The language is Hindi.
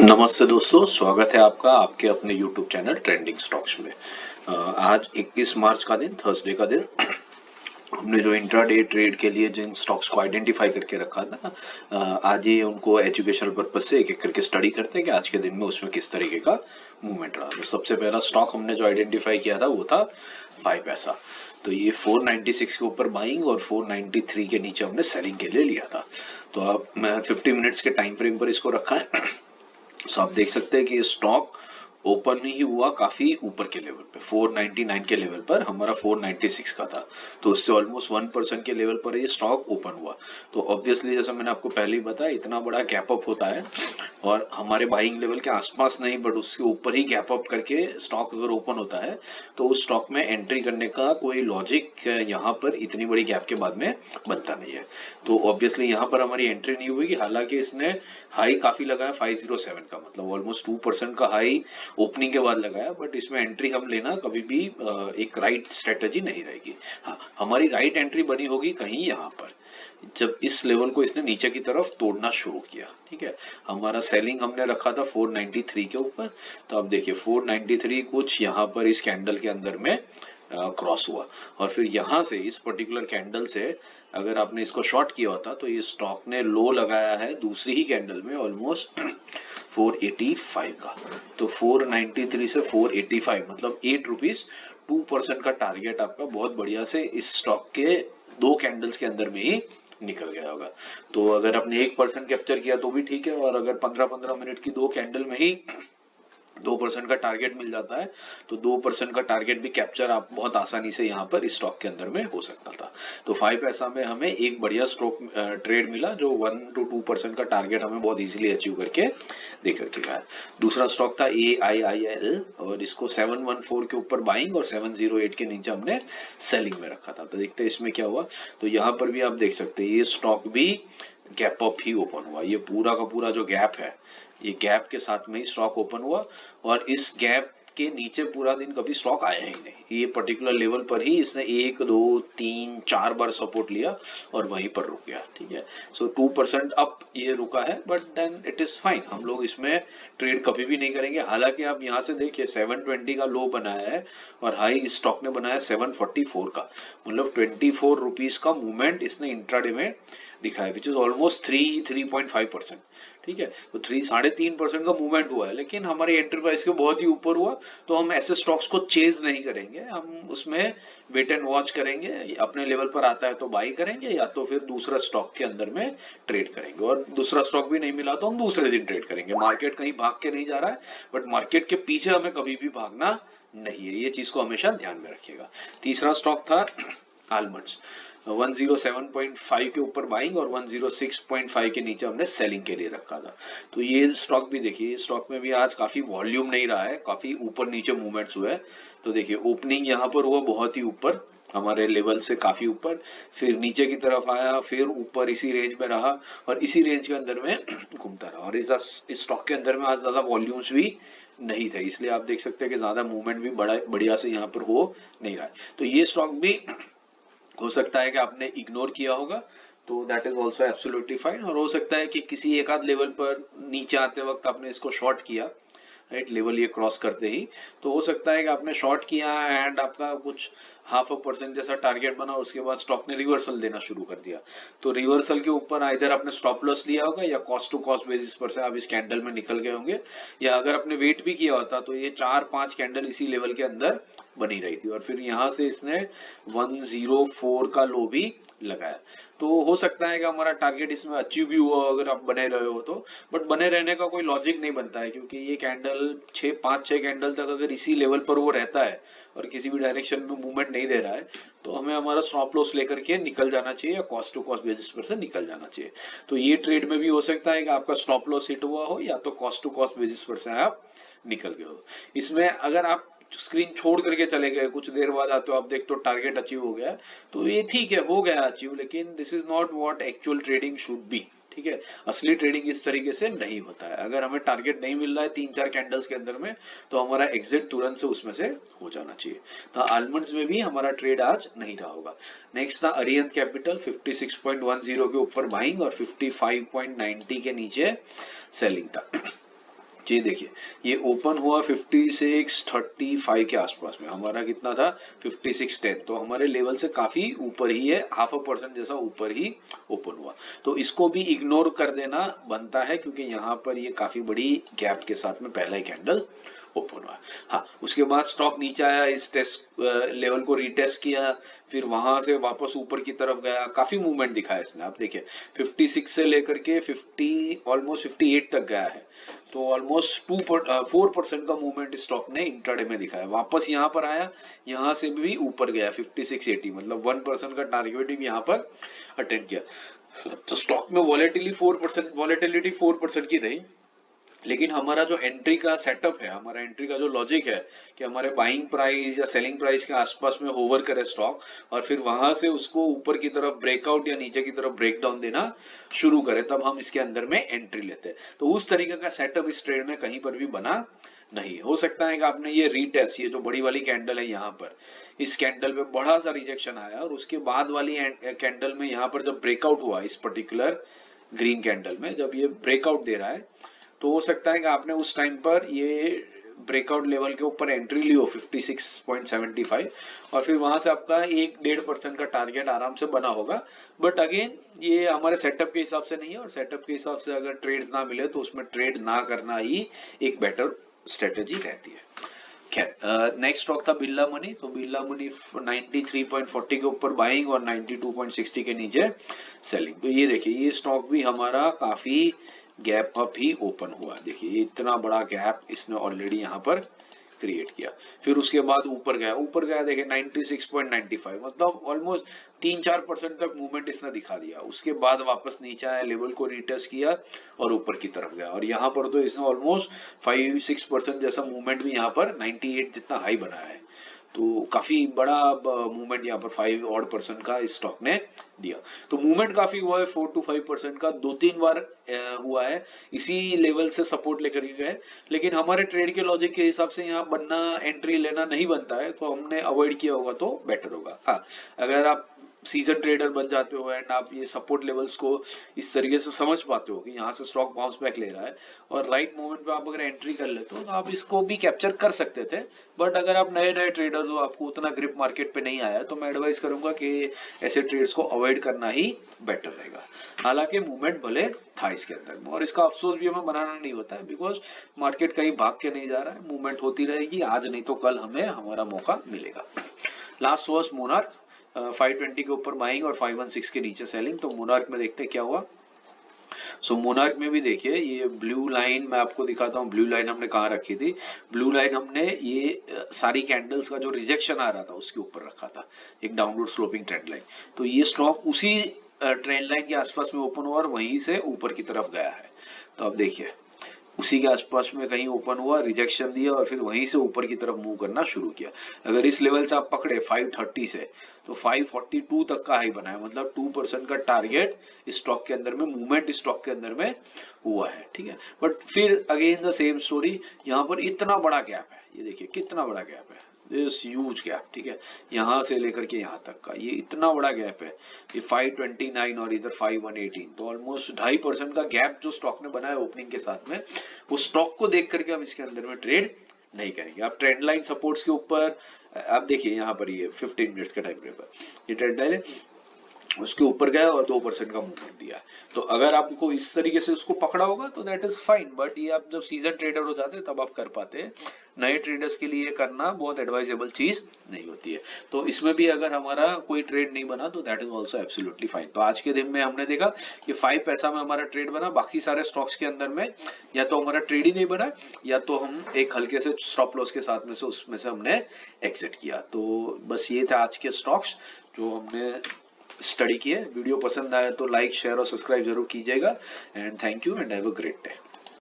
नमस्ते दोस्तों, स्वागत है आपका आपके अपने YouTube चैनल ट्रेंडिंग स्टॉक्स में। आज 21 मार्च का दिन, थर्सडे का दिन, हमने जो इंट्राडे ट्रेड के लिए जिन स्टॉक्स को आइडेंटिफाई करके रखा था, आज ही उनको एजुकेशनल पर्पज से एक एक करके स्टडी करते हैं कि आज के दिन में उसमें किस तरीके का मूवमेंट रहा। तो सबसे पहला स्टॉक हमने जो आइडेंटिफाई किया था वो था 5 पैसा। तो ये 496 के ऊपर बाइंग और 493 के नीचे हमने सेलिंग के लिए लिया था। तो अब मैं 50 मिनट्स के टाइम फ्रेम पर इसको रखा है। तो आप देख सकते हैं कि ये स्टॉक ओपन ही हुआ काफी ऊपर के लेवल पे, 499 के लेवल पर, हमारा 496 का था। तो उससे ऑलमोस्ट 1% के लेवल पर ये स्टॉक ओपन हुआ। तो ऑब्वियसली जैसा मैंने आपको पहले ही बताया, इतना बड़ा गैप अप होता है और हमारे बाइंग लेवल के आसपास नहीं बट उसके ऊपर ही गैप अप करके स्टॉक अगर ओपन होता है तो उस स्टॉक में एंट्री करने का कोई लॉजिक यहाँ पर इतनी बड़ी गैप के बाद में बनता नहीं है। तो ऑब्वियसली यहाँ पर हमारी एंट्री नहीं हुई, हालांकि इसने हाई काफी लगाया 507 का, मतलब ऑलमोस्ट 2% का हाई ओपनिंग के बाद लगाया, बट इसमें एंट्री हम लेना कभी भी एक राइट स्ट्रेटजी नहीं रहेगी। हाँ, हमारी राइट एंट्री बनी होगी कहीं यहाँ पर, जब इस लेवल को इसने नीचे की तरफ तोड़ना शुरू किया। ठीक है, हमारा सेलिंग हमने रखा था 493 के ऊपर। तो अब देखिए 493 कुछ यहाँ पर इस कैंडल के अंदर में क्रॉस हुआ और फिर यहाँ से इस पर्टिकुलर कैंडल से अगर आपने इसको शॉर्ट किया होता तो ये स्टॉक ने लो लगाया है दूसरी ही कैंडल में ऑलमोस्ट 485 का। तो 493 से 485 मतलब 8 रुपीज 2% का टारगेट आपका बहुत बढ़िया से इस स्टॉक के दो कैंडल्स के अंदर में ही निकल गया होगा। तो अगर आपने 1% कैप्चर किया तो भी ठीक है, और अगर 15-15 मिनट की दो कैंडल में ही 2% का टारगेट मिल जाता है तो 2% का टारगेट भी कैप्चर आप बहुत आसानी से यहाँ पर इस स्टॉक के अंदर में हो सकता था। तो 5 पैसा में हमें एक बढ़िया स्टॉक ट्रेड मिला जो 1 to 2% का टारगेट हमें बहुत इजीली अचीव करके देकर के गया। दूसरा स्टॉक था AIIL और इसको 714 के ऊपर बाइंग और 708 के नीचे हमने सेलिंग में रखा था। तो देखते हैं इसमें क्या हुआ। तो यहाँ पर भी आप देख सकते हैं ये स्टॉक भी गैप अप ही ओपन हुआ। ये पूरा का पूरा जो गैप है, ये गैप के साथ में ही स्टॉक ओपन हुआ और इस गैप के नीचे पूरा दिन कभी स्टॉक आया ही नहीं। ये पर्टिकुलर लेवल पर ही इसने 1 2 3 4 बार सपोर्ट लिया और वहीं पर रुक गया। ठीक है, सो 2% अप ये रुका है, but then it is fine. हम लोग इसमें ट्रेड कभी भी नहीं करेंगे। हालांकि आप यहाँ से देखिए 720 का लो बनाया है और हाई स्टॉक ने बनाया 744 का, मतलब 24 रुपीज का मूवमेंट इसने इंट्राडे में दिखाया, विच इज ऑलमोस्ट 3.5%। ठीक है, तो 3.5% का मूवमेंट हुआ है, लेकिन हमारे एंट्री प्राइस के बहुत ही ऊपर हुआ। तो हम ऐसे स्टॉक्स को चेज नहीं करेंगे, हम उसमें वेट एंड वॉच करेंगे। अपने लेवल पर आता है तो बाई करेंगे या तो फिर दूसरा स्टॉक के अंदर में ट्रेड करेंगे, और दूसरा स्टॉक भी नहीं मिला तो हम दूसरे दिन ट्रेड करेंगे। मार्केट कहीं भाग के नहीं जा रहा है, बट मार्केट के पीछे हमें कभी भी भागना नहीं है, ये चीज को हमेशा ध्यान में रखिएगा। तीसरा स्टॉक था आलमंड्स, 107.5 के ऊपर बाइंग और 106.5 के नीचे हमने सेलिंग के लिए रखा था। तो ये स्टॉक भी देखिए, इस स्टॉक में भी आज काफी वॉल्यूम नहीं रहा है, काफी ऊपर नीचे मूवमेंट्स हुए। तो देखिए ओपनिंग यहाँ पर हुआ बहुत ही ऊपर, हमारे लेवल से काफी ऊपर, फिर नीचे की तरफ आया, फिर ऊपर इसी रेंज में रहा और इसी रेंज के अंदर में घूमता रहा। और इस स्टॉक के अंदर में आज ज्यादा वॉल्यूम्स भी नहीं थे, इसलिए आप देख सकते हैं कि ज्यादा मूवमेंट भी बड़ा बढ़िया से यहाँ पर हो नहीं रहा है। तो ये स्टॉक भी हो सकता है कि आपने इग्नोर किया होगा, तो that is also absolutely fine. और हो सकता है कि किसी एक आध लेवल पर नीचे आते वक्त आपने इसको शॉर्ट किया, राइट, लेवल ये क्रॉस करते ही, तो हो सकता है कि आपने शॉर्ट किया एंड आपका कुछ 0.5% जैसा टारगेट बना, उसके बाद स्टॉक ने रिवर्सल देना शुरू कर दिया। तो रिवर्सल के ऊपर आइधर आपने स्टॉप लॉस लिया होगा या कॉस्ट टू कॉस्ट बेसिस पर से आप इस कैंडल में निकल गए होंगे, या अगर आपने वेट भी किया होता तो ये 4-5 कैंडल इसी लेवल के अंदर बनी रही थी और फिर यहाँ से इसने 104 का लो भी लगाया। तो हो सकता है कि हमारा टारगेट इसमें अचीव भी हुआ अगर आप बने रहे हो तो, बट बने रहने का कोई लॉजिक नहीं बनता है, क्योंकि ये कैंडल 5-6 कैंडल तक अगर इसी लेवल पर वो रहता है और किसी भी डायरेक्शन में मूवमेंट नहीं दे रहा है तो हमें हमारा स्टॉप लॉस लेकर के निकल जाना चाहिए या कॉस्ट टू कॉस्ट बेसिस पर से निकल जाना चाहिए। तो ये ट्रेड में भी हो सकता है कि आपका स्टॉप लॉस हिट हुआ हो या तो कॉस्ट टू कॉस्ट बेसिस पर से आप निकल गए हो। इसमें अगर आप स्क्रीन छोड़ करके चले गए, कुछ देर बाद आते हो आप देखते हो टारगेट अचीव हो गया, तो ये ठीक है, हो गया अचीव, लेकिन this is not what actual trading should be. ठीक है, असली ट्रेडिंग इस तरीके से नहीं होता है। अगर हमें टारगेट नहीं मिल रहा है 3-4 कैंडल्स के अंदर में तो हमारा एग्जिट तुरंत से उसमें से हो जाना चाहिए। तो आलमंड्स में भी हमारा ट्रेड आज नहीं रहा होगा। नेक्स्ट था अरिहंत कैपिटल, 56.10 के ऊपर बाइंग और 55.90 के नीचे सेलिंग था। जी देखिए, ये ओपन हुआ 56.35 के आसपास में, हमारा कितना था 56.10, तो हमारे लेवल से काफी ऊपर ही है, 0.5% जैसा ऊपर ही ओपन हुआ। तो इसको भी इग्नोर कर देना बनता है, क्योंकि यहाँ पर ये काफी बड़ी गैप के साथ में पहला ही कैंडल ओपन हुआ। हाँ, उसके बाद स्टॉक नीचे आया, इस टेस्ट लेवल को रीटेस्ट किया, फिर वहां से वापस ऊपर की तरफ गया, काफी मूवमेंट दिखाया इसने। आप देखिए 56 से लेकर के 50 ऑलमोस्ट 58 तक गया है, तो ऑलमोस्ट 4% का मूवमेंट स्टॉक ने इंट्राडे में दिखाया। वापस यहाँ पर आया, यहाँ से भी ऊपर गया 5680, मतलब 1% का टारगेट भी यहाँ पर अटेंड किया। तो स्टॉक में वॉलेटिलिटी 4% की रही, लेकिन हमारा जो एंट्री का सेटअप है, हमारा एंट्री का जो लॉजिक है कि हमारे बाइंग प्राइस या सेलिंग प्राइस के आसपास में होवर करे स्टॉक, और फिर वहां से उसको ऊपर की तरफ ब्रेकआउट या नीचे की तरफ ब्रेकडाउन देना शुरू करे, तब हम इसके अंदर में एंट्री लेते हैं। तो उस तरीके का सेटअप इस ट्रेड में कहीं पर भी बना नहीं। हो सकता है कि आपने ये रीटेस्ट, ये जो बड़ी वाली कैंडल है यहाँ पर, इस कैंडल पे बड़ा सा रिजेक्शन आया, और उसके बाद वाली कैंडल में यहाँ पर जब ब्रेकआउट हुआ, इस पर्टिकुलर ग्रीन कैंडल में जब ये ब्रेकआउट दे रहा है, तो हो सकता है कि आपने उस टाइम पर ये ब्रेकआउट लेवल के ऊपर एंट्री ली हो 56.75, और फिर वहां से आपका 1-1.5% का टारगेट आराम से बना होगा। बट अगेन ये हमारे सेटअप के हिसाब से नहीं है, और सेटअप के हिसाब से अगर ट्रेड ना मिले तो उसमें ट्रेड ना करना ही एक बेटर स्ट्रेटेजी रहती है। खैर, नेक्स्ट स्टॉक था बिरला मनी। तो बिरला मनी 93.40 के ऊपर बाइंग और 92.60 के नीचे सेलिंग। तो ये देखिए, ये स्टॉक भी हमारा काफी गैप अप ही ओपन हुआ। देखिए इतना बड़ा गैप इसने ऑलरेडी यहाँ पर क्रिएट किया, फिर उसके बाद ऊपर गया देखिए 96.95, मतलब ऑलमोस्ट 3-4% तक मूवमेंट इसने दिखा दिया। उसके बाद वापस नीचे आया, लेवल को रीटेस्ट किया और ऊपर की तरफ गया, और यहाँ पर तो इसने ऑलमोस्ट 5-6% जैसा मूवमेंट भी यहाँ पर 98 जितना हाई बनाया है। तो काफी बड़ा मूवमेंट यहाँ पर 5% का इस स्टॉक ने दिया। तो मूवमेंट काफी हुआ है, 4 to 5% का 2-3 बार हुआ है, इसी लेवल से सपोर्ट लेकर के गए। लेकिन हमारे ट्रेड के लॉजिक के हिसाब से यहाँ बनना, एंट्री लेना नहीं बनता है, तो हमने अवॉइड किया होगा तो बेटर होगा। हाँ, अगर आप सीजन ट्रेडर बन जाते हो एंड आप ये सपोर्ट लेवल्स को इस तरीके से समझ पाते हो कि यहाँ से स्टॉक बाउंस बैक ले रहा है, और राइट मोमेंट पे आप अगर एंट्री कर लेते हो तो आप इसको भी कैप्चर कर सकते थे। बट अगर आप नए नए ट्रेडर्स हो, आपको उतना ग्रिप मार्केट पे नहीं आया, तो मैं एडवाइस करूंगा कि ऐसे ट्रेड्स को अवॉइड करना ही बेटर रहेगा। हालांकि मूवमेंट भले था इसके अंदर में, और इसका अफसोस भी हमें बनाना नहीं होता है, बिकॉज मार्केट कहीं भाग के नहीं जा रहा है, मूवमेंट होती रहेगी, आज नहीं तो कल हमें हमारा मौका मिलेगा। लास्ट वॉज मोनार्क, 520 के ऊपर बाइंग और 516 के नीचे सेलिंग। तो मोनार्क में देखते हैं क्या हुआ। सो मोनार्क में भी देखिए, ये ब्लू लाइन मैं आपको दिखाता हूँ। ब्लू लाइन हमने कहाँ रखी थी? ब्लू लाइन हमने ये सारी कैंडल्स का जो रिजेक्शन आ रहा था उसके ऊपर रखा था, एक डाउनवर्ड स्लोपिंग ट्रेंड लाइन। तो ये स्टॉक उसी ट्रेंड लाइन के आसपास में ओपन हुआ और वहीं से ऊपर की तरफ गया है। तो अब देखिए, उसी के आसपास में कहीं ओपन हुआ, रिजेक्शन दिया, और फिर वहीं से ऊपर की तरफ मूव करना शुरू किया। अगर इस लेवल से आप पकड़े 530 से, तो 542 तक का हाई बना है, मतलब 2% का टारगेट स्टॉक के अंदर में, मूवमेंट स्टॉक के अंदर में हुआ है। ठीक है, बट फिर अगेन द सेम स्टोरी, यहाँ पर इतना बड़ा गैप है, ये देखिए कितना बड़ा गैप है, दिस ह्यूज गैप। ठीक है, यहाँ से लेकर के यहाँ तक का ये इतना बड़ा गैप है, ये 529 और इधर 5118, तो ऑलमोस्ट 2.5% का गैप जो स्टॉक ने बनाया ओपनिंग के साथ में, वो स्टॉक को देख करके हम इसके अंदर में ट्रेड नहीं करेंगे। आप ट्रेंड लाइन सपोर्ट्स के ऊपर आप देखिए, यहाँ पर ये 15 मिनट्स का टाइम फ्रेम पर ये ट्रेंड लाइन उसके ऊपर गया और 2% का मूवमेंट दिया। तो अगर आपको इस तरीके से उसको पकड़ा होगा तो दैट इज फाइन, बट ये आप जब सीजन ट्रेडर हो जाते हैं तब आप कर पाते हैं। नए ट्रेडर्स के लिए करना बहुत एडवाइजेबल चीज नहीं होती है। तो इसमें भी अगर हमारा कोई ट्रेड नहीं बना तो that is also absolutely fine. तो आज के दिन में हमने देखा कि 5 पैसा में हमारा ट्रेड बना, बाकी सारे स्टॉक्स के अंदर में या तो हमारा ट्रेड ही नहीं बना, या तो हम एक हल्के से स्टॉप लॉस के साथ में से उसमें से हमने एग्जिट किया। तो बस ये था आज के स्टॉक्स जो हमने स्टडी किए। वीडियो पसंद आया तो लाइक, शेयर और सब्सक्राइब जरूर कीजिएगा। And thank you and have a great day.